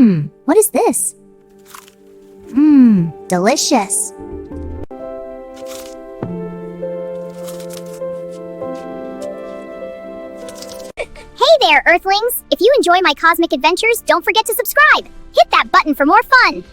What is this? Delicious. Hey there, Earthlings! If you enjoy my cosmic adventures, don't forget to subscribe. Hit that button for more fun.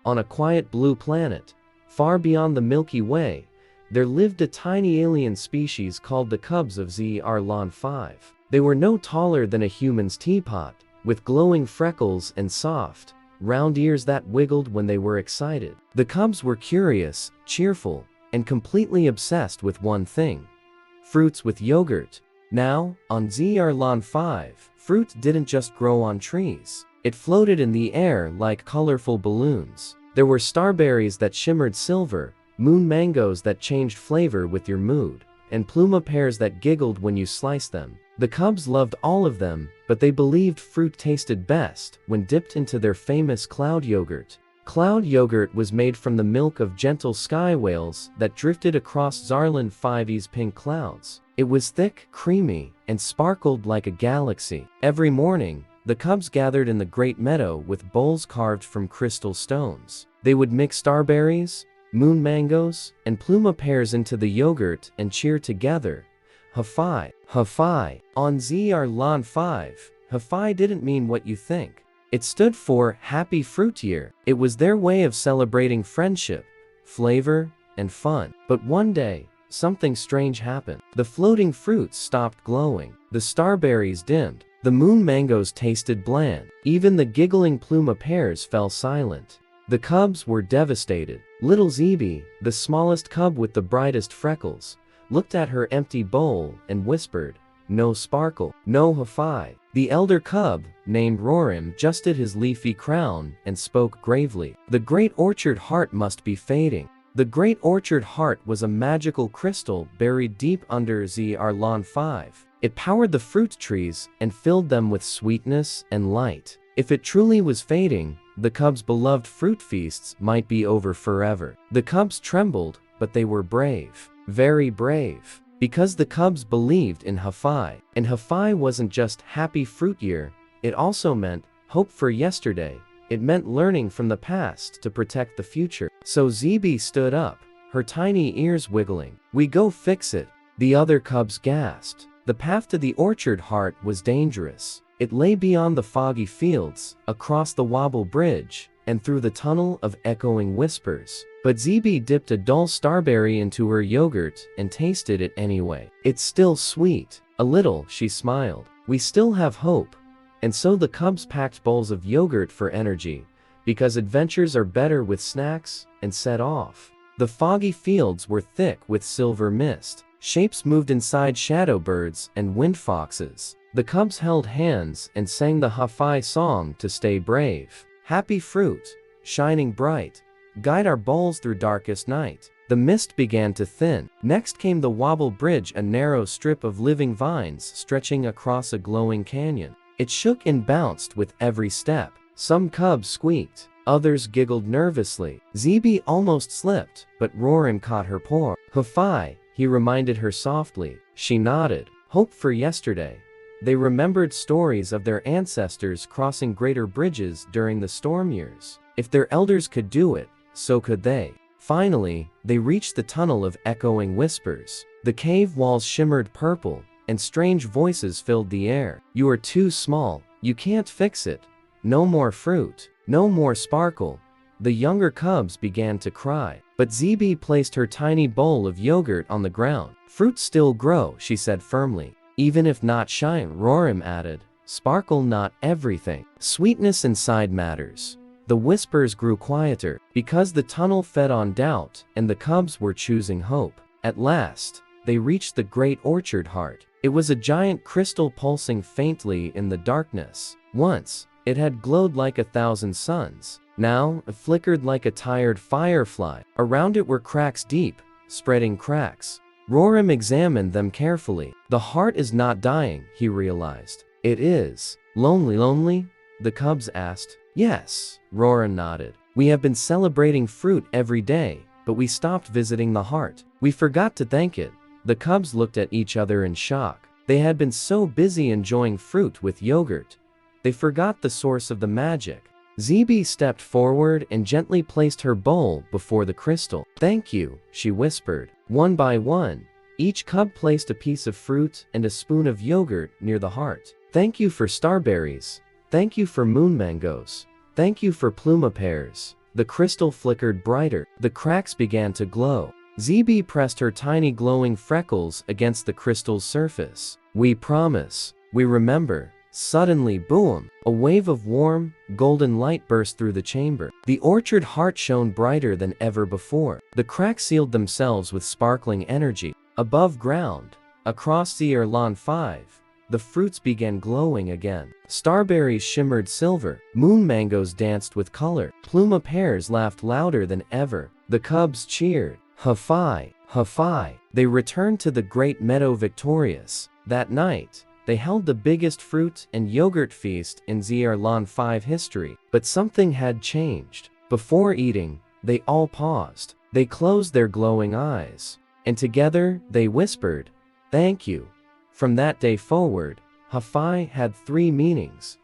On a quiet blue planet, far beyond the Milky Way, there lived a tiny alien species called the cubs of Zerlan 5. They were no taller than a human's teapot, with glowing freckles and soft, round ears that wiggled when they were excited. The cubs were curious, cheerful, and completely obsessed with one thing: fruits with yogurt. Now, on Zerlan 5, fruit didn't just grow on trees. It floated in the air like colorful balloons. There were starberries that shimmered silver, moon mangoes that changed flavor with your mood, and pluma pears that giggled when you sliced them. The cubs loved all of them, but they believed fruit tasted best when dipped into their famous cloud yogurt. Cloud yogurt was made from the milk of gentle sky whales that drifted across Zerlan 5's pink clouds. It was thick, creamy, and sparkled like a galaxy. Every morning, the cubs gathered in the great meadow with bowls carved from crystal stones. They would mix starberries, moon mangoes, and pluma pears into the yogurt and cheer together. HFY. HFY. On Zerlan 5, HFY didn't mean what you think. It stood for Happy Fruit Year. It was their way of celebrating friendship, flavor, and fun. But one day, something strange happened. The floating fruits stopped glowing. The starberries dimmed. The moon mangoes tasted bland. Even the giggling pluma pears fell silent. The cubs were devastated. Little Zeeby, the smallest cub with the brightest freckles, looked at her empty bowl and whispered, "No sparkle, no HFY." The elder cub, named Rorim, adjusted his leafy crown and spoke gravely. "The Great Orchard Heart must be fading." The Great Orchard Heart was a magical crystal buried deep under Zerlan 5. It powered the fruit trees and filled them with sweetness and light. If it truly was fading, the cubs' beloved fruit feasts might be over forever. The cubs trembled, but they were brave. Very brave. Because the cubs believed in HFY. And HFY wasn't just Happy Fruit Year, it also meant hope for yesterday. It meant learning from the past to protect the future. So Zeeby stood up, her tiny ears wiggling. "We go fix it," the other cubs gasped. The path to the orchard heart was dangerous. It lay beyond the foggy fields, across the wobble bridge, and through the tunnel of echoing whispers. But Zeeby dipped a dull starberry into her yogurt and tasted it anyway. "It's still sweet. A little," she smiled. "We still have hope." And so the cubs packed bowls of yogurt for energy, because adventures are better with snacks, and set off. The foggy fields were thick with silver mist. Shapes moved inside shadow birds and wind foxes. The cubs held hands and sang the HFY song to stay brave. "Happy fruit, shining bright, guide our bowls through darkest night." The mist began to thin. Next came the wobble bridge, a narrow strip of living vines stretching across a glowing canyon. It shook and bounced with every step. Some cubs squeaked. Others giggled nervously. Zeeby almost slipped, but Rorim caught her paw. "HFY," he reminded her softly. She nodded. Hope for yesterday. They remembered stories of their ancestors crossing greater bridges during the storm years. If their elders could do it, so could they. Finally, they reached the tunnel of echoing whispers. The cave walls shimmered purple, and strange voices filled the air. "You are too small. You can't fix it. No more fruit. No more sparkle." The younger cubs began to cry. But Zeeby placed her tiny bowl of yogurt on the ground. "Fruits still grow," she said firmly. "Even if not shine," Rorim added. "Sparkle not everything. Sweetness inside matters." The whispers grew quieter, because the tunnel fed on doubt, and the cubs were choosing hope. At last, they reached the Great Orchard Heart. It was a giant crystal pulsing faintly in the darkness. Once, it had glowed like 1,000 suns. Now, it flickered like a tired firefly. Around it were cracks deep, spreading cracks. Rorim examined them carefully. "The heart is not dying," he realized. "It is." "Lonely, lonely?" the cubs asked. "Yes," Rorim nodded. "We have been celebrating fruit every day, but we stopped visiting the heart. We forgot to thank it. The cubs looked at each other in shock. They had been so busy enjoying fruit with yogurt. They forgot the source of the magic. ZB stepped forward and gently placed her bowl before the crystal. "Thank you," she whispered. One by one, each cub placed a piece of fruit and a spoon of yogurt near the heart. "Thank you for starberries. Thank you for moon mangoes. Thank you for pluma pears." The crystal flickered brighter. The cracks began to glow. ZB pressed her tiny glowing freckles against the crystal's surface. "We promise. We remember." Suddenly, boom! A wave of warm, golden light burst through the chamber. The orchard heart shone brighter than ever before. The cracks sealed themselves with sparkling energy. Above ground, across the Lawn 5, the fruits began glowing again. Starberries shimmered silver. Moon mangoes danced with color. Pluma pears laughed louder than ever. The cubs cheered. HFY, HFY. They returned to the great meadow victorious. That night, they held the biggest fruit and yogurt feast in Lawn 5 history. But something had changed. Before eating, they all paused. They closed their glowing eyes. And together, they whispered, "Thank you." From that day forward, HFY had 3 meanings.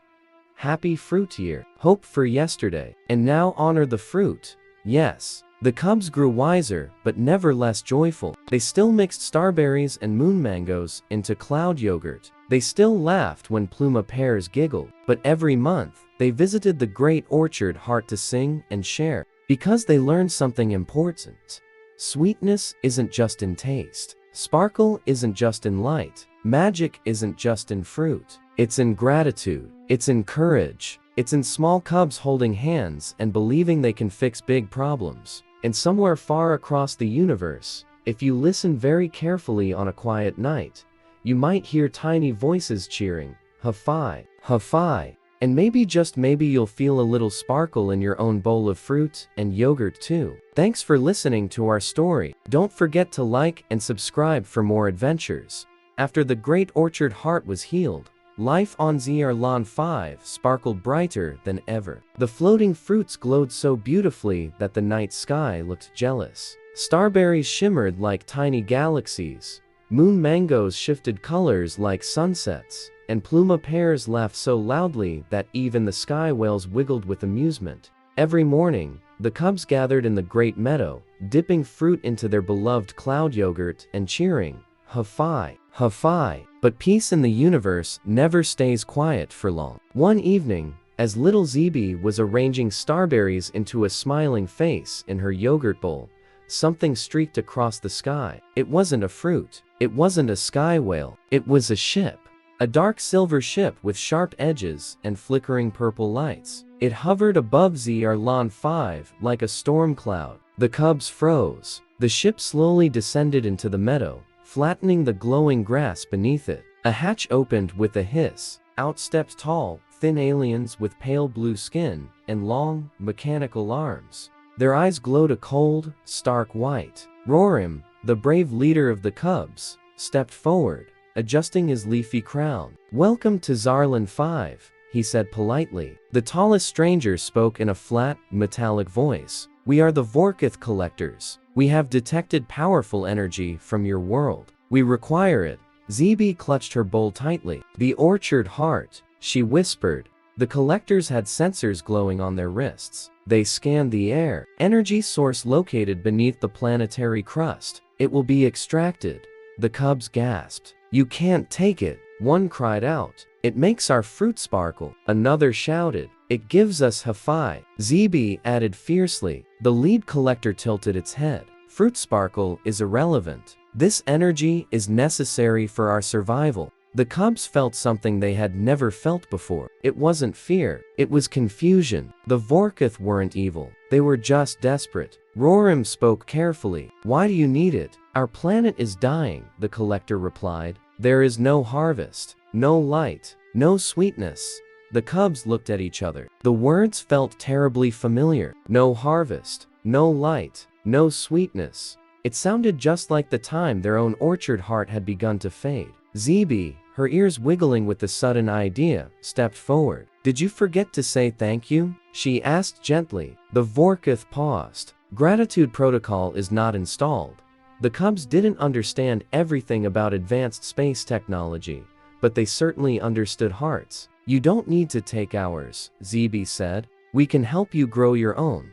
Happy Fruit Year, hope for yesterday, and now honor the fruit. Yes. The cubs grew wiser, but never less joyful. They still mixed starberries and moon mangoes into cloud yogurt. They still laughed when pluma pears giggled. But every month, they visited the great orchard heart to sing and share. Because they learned something important. Sweetness isn't just in taste. Sparkle isn't just in light. Magic isn't just in fruit. It's in gratitude. It's in courage. It's in small cubs holding hands and believing they can fix big problems. And somewhere far across the universe, if you listen very carefully on a quiet night, you might hear tiny voices cheering, HFY, HFY. And maybe, just maybe, you'll feel a little sparkle in your own bowl of fruit and yogurt too. Thanks for listening to our story. Don't forget to like and subscribe for more adventures. After the great orchard heart was healed, life on Lawn 5 sparkled brighter than ever. The floating fruits glowed so beautifully that the night sky looked jealous. Starberries shimmered like tiny galaxies. Moon mangoes shifted colors like sunsets. And pluma pears laughed so loudly that even the sky whales wiggled with amusement. Every morning, the cubs gathered in the great meadow, dipping fruit into their beloved cloud yogurt and cheering, HFY, HFY. But peace in the universe never stays quiet for long. One evening, as little ZB was arranging starberries into a smiling face in her yogurt bowl, something streaked across the sky. It wasn't a fruit. It wasn't a sky whale. It was a ship. A dark silver ship with sharp edges and flickering purple lights. It hovered above Lawn 5 like a storm cloud. The cubs froze. The ship slowly descended into the meadow, flattening the glowing grass beneath it. A hatch opened with a hiss. Out stepped tall, thin aliens with pale blue skin and long, mechanical arms. Their eyes glowed a cold, stark white. Rorim, the brave leader of the cubs, stepped forward, adjusting his leafy crown. "Welcome to Lawn 5, he said politely. The tallest stranger spoke in a flat, metallic voice. "We are the Vorkith collectors. We have detected powerful energy from your world. We require it." ZB clutched her bowl tightly. "The orchard heart," she whispered. The collectors had sensors glowing on their wrists. They scanned the air. Energy source located beneath the planetary crust. "It will be extracted." The cubs gasped. "You can't take it," one cried out. "It makes our fruit sparkle." Another shouted. "It gives us HFY." ZB added fiercely. The lead collector tilted its head. "Fruit sparkle is irrelevant. This energy is necessary for our survival." The cubs felt something they had never felt before. It wasn't fear. It was confusion. The Vorkith weren't evil. They were just desperate. Rorim spoke carefully. "Why do you need it?" "Our planet is dying," the collector replied. "There is no harvest, no light, no sweetness." The cubs looked at each other. The words felt terribly familiar. No harvest, no light, no sweetness. It sounded just like the time their own orchard heart had begun to fade. ZB, her ears wiggling with the sudden idea, stepped forward. "Did you forget to say thank you?" she asked gently. The Vorkith paused. Gratitude protocol is not installed. The Cubs didn't understand everything about advanced space technology, but they certainly understood hearts. You don't need to take ours, ZB said. We can help you grow your own.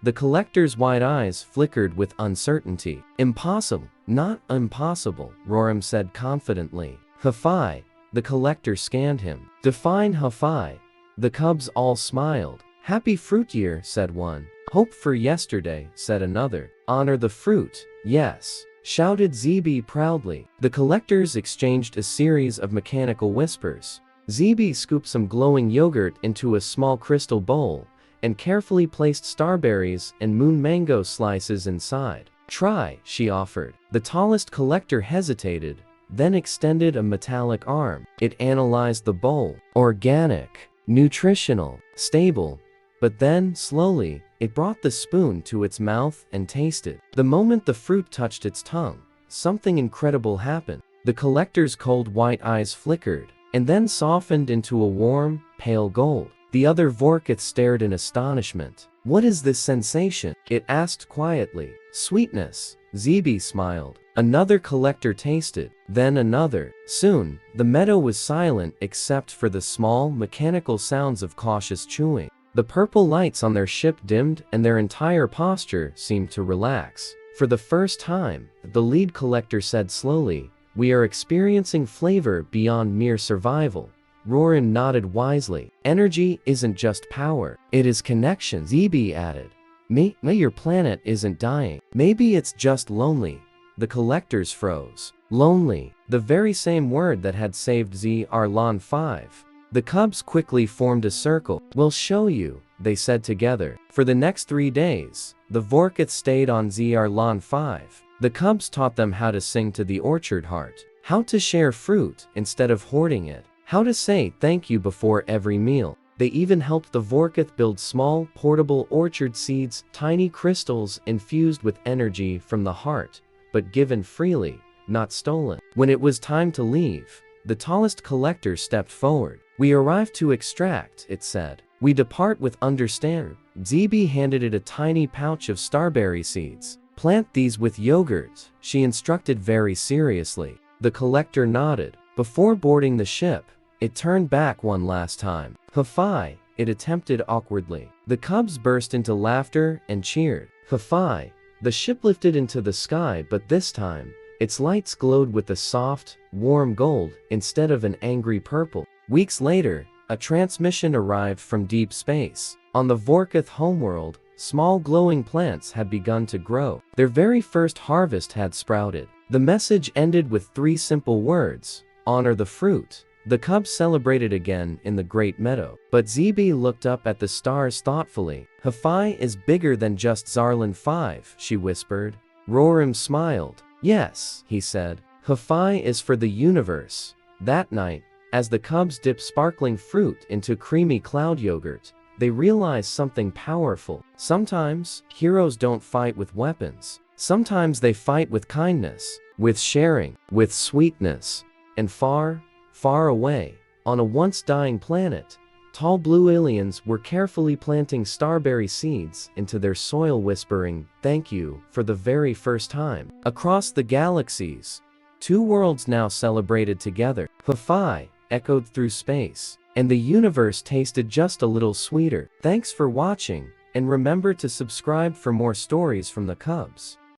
The collector's wide eyes flickered with uncertainty. Impossible, not impossible, Roram said confidently. HFY. The collector scanned him. Define HFY. The Cubs all smiled. Happy fruit year, said one. Hope for yesterday, said another. Honor the fruit, yes, shouted ZB proudly. The collectors exchanged a series of mechanical whispers. ZB scooped some glowing yogurt into a small crystal bowl and carefully placed starberries and moon mango slices inside. Try, she offered. The tallest collector hesitated, then extended a metallic arm. It analyzed the bowl. Organic, nutritional, stable. But then, slowly, it brought the spoon to its mouth and tasted. The moment the fruit touched its tongue, something incredible happened. The collector's cold white eyes flickered, and then softened into a warm, pale gold. The other Vorkith stared in astonishment. What is this sensation? It asked quietly. Sweetness. ZB smiled. Another collector tasted, then another. Soon, the meadow was silent except for the small, mechanical sounds of cautious chewing. The purple lights on their ship dimmed and their entire posture seemed to relax. For the first time, the lead collector said slowly, "We are experiencing flavor beyond mere survival." Roran nodded wisely. Energy isn't just power, it is connection, ZB added. May your planet isn't dying. Maybe it's just lonely. The collectors froze. Lonely, the very same word that had saved ZR-Lon 5. The Cubs quickly formed a circle. We'll show you, they said together. For the next 3 days, the Vorkith stayed on ZR-Lon 5. The Cubs taught them how to sing to the orchard heart, how to share fruit instead of hoarding it, how to say thank you before every meal. They even helped the Vorkith build small, portable orchard seeds, tiny crystals infused with energy from the heart, but given freely, not stolen. When it was time to leave, the tallest collector stepped forward. We arrived to extract, it said. We depart with understanding. ZB handed it a tiny pouch of starberry seeds. Plant these with yogurt, she instructed very seriously. The collector nodded. Before boarding the ship, it turned back one last time. HFY, it attempted awkwardly. The Cubs burst into laughter and cheered. HFY, the ship lifted into the sky, but this time, its lights glowed with a soft, warm gold instead of an angry purple. Weeks later, a transmission arrived from deep space. On the Vorkith homeworld, small glowing plants had begun to grow. Their very first harvest had sprouted. The message ended with 3 simple words: honor the fruit. The Cubs celebrated again in the great meadow. But ZB looked up at the stars thoughtfully. HFY is bigger than just Zarlan 5, she whispered. Roram smiled. Yes, he said. HFY is for the universe. That night, as the Cubs dipped sparkling fruit into creamy cloud yogurt, they realized something powerful. Sometimes, heroes don't fight with weapons. Sometimes they fight with kindness, with sharing, with sweetness. And far, far away, on a once-dying planet, tall blue aliens were carefully planting starberry seeds into their soil, whispering, "Thank you," for the very first time. Across the galaxies, 2 worlds now celebrated together. HFY echoed through space, and the universe tasted just a little sweeter. Thanks for watching, and remember to subscribe for more stories from the Cubs.